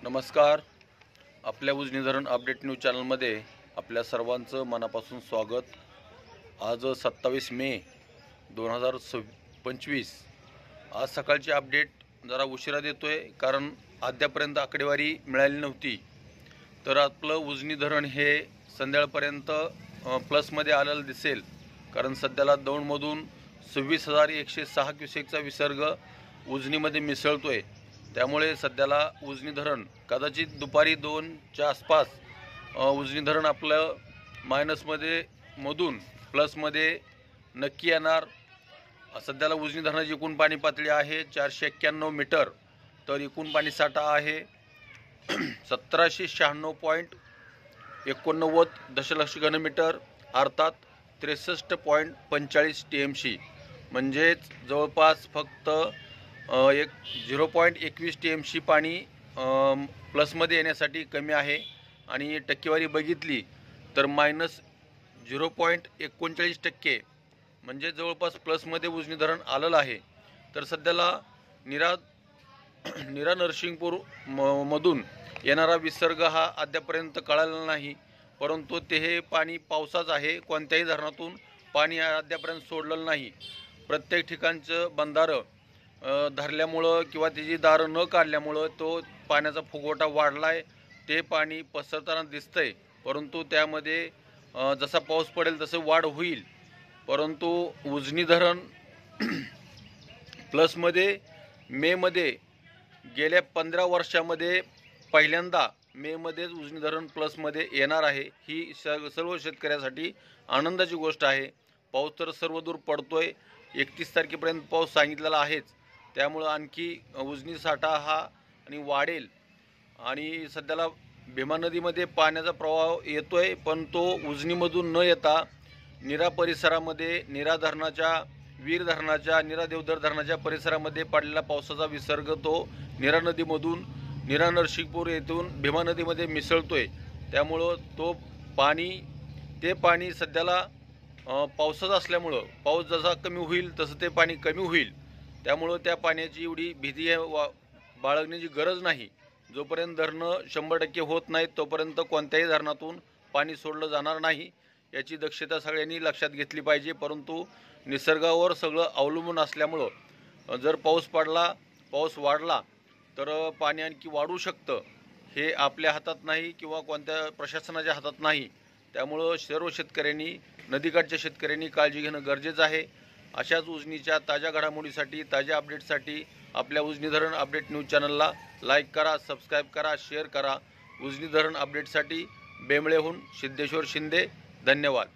नमस्कार. आपल्या उजनी धरण अपडेट न्यूज चॅनलमध्ये आपल्या सर्वांचं मनापासून स्वागत. आज 27 मे 2025. आज सकाळची अपडेट जरा उशिरा देतोय कारण अद्यापर्यंत आकडेवारी मिळाली नव्हती. तर आपलं उजनी धरण हे संध्याकाळपर्यंत प्लसमध्ये आलेलं दिसेल, कारण सध्याला दौंडमधून 26,106 क्युसेकचा विसर्ग उजनीमध्ये मिसळतोय. त्यामुळे सध्याला उजनी धरण कदाचित दुपारी 2च्या आसपास उजनी धरण आपलं मायनसमध्ये मधून प्लसमध्ये नक्की येणार. सध्याला उजनी धरणाची एकूण पाणी पातळी आहे 491 मीटर. तर एकूण पाणी साठा आहे 1796.89 दशलक्ष घनमीटर, अर्थात 63.45 TMC. म्हणजेच जवळपास फक्त 0.21 TMC पाणी प्लसमध्ये येण्यासाठी कमी आहे. आणि टक्केवारी बघितली तर -0.39%, म्हणजे जवळपास प्लसमध्ये उजनी धरण आलेलं आहे. तर सध्याला निरा नरसिंगपूर मधून येणारा विसर्ग हा अद्यापर्यंत कळालेला नाही, परंतु ते हे पाणी पावसाचं आहे. कोणत्याही धरणातून पाणी अद्यापर्यंत सोडलेलं नाही. प्रत्येक ठिकाणचं बंधारं धरल्यामुळं किंवा त्याची दारं न काढल्यामुळं तो पाण्याचा फुगवटा वाढला आहे. ते पाणी पसरताना दिसतंय, परंतु त्यामध्ये जसा पाऊस पडेल तसं वाढ होईल. परंतु उजनी धरण प्लसमध्ये मेमध्ये गेल्या 15 वर्षामध्ये पहिल्यांदा मेमध्येच उजनी धरण प्लसमध्ये येणार आहे. ही सर्व शेतकऱ्यासाठी आनंदाची गोष्ट आहे. पाऊस तर सर्वदूर पडतोय. 31 तारखेपर्यंत पाऊस सांगितलेला आहेच. त्यामुळं आणखी उजनी साठा हा आणि वाढेल. आणि सध्याला भीमा नदीमध्ये पाण्याचा प्रवाह येतोय, पण तो उजनीमधून न येता नीरा परिसरामध्ये, नीरा धरणाच्या, वीर धरणाच्या, नीरा देवधर धरणाच्या परिसरामध्ये पडलेला पावसाचा विसर्ग तो नीरा नदीमधून, नीरा नरसिंगपूर येथून भीमा नदीमध्ये मिसळतोय. त्यामुळं ते पाणी सध्याला पावसाचं असल्यामुळं पाऊस जसा कमी होईल तसं ते पाणी कमी होईल. त्यामुळं त्या पाण्याची एवढी भीती बाळगण्याची गरज नाही. जोपर्यंत धरणं 100% होत नाहीत तोपर्यंत कोणत्याही धरणातून पाणी सोडलं जाणार नाही. याची दक्षता सगळ्यांनी लक्षात घेतली पाहिजे. परंतु निसर्गावर सगळं अवलंबून असल्यामुळं जर पाऊस वाढला तर पाणी आणखी वाढू शकतं. हे आपल्या हातात नाही किंवा कोणत्या प्रशासनाच्या हातात नाही. त्यामुळं सर्व शेतकऱ्यांनी, नदीकाठच्या शेतकऱ्यांनी काळजी घेणं गरजेचं आहे. अशाच उजनीच्या ताज्या घडामोडीसाठी, ताज्या अपडेटसाठी आपल्या उजनी धरण अपडेट न्यूज चॅनलला लाईक करा, सबस्क्राईब करा, शेअर करा. उजनी धरण अपडेटसाठी बेंबळेहून सिद्धेश्वर शिंदे. धन्यवाद.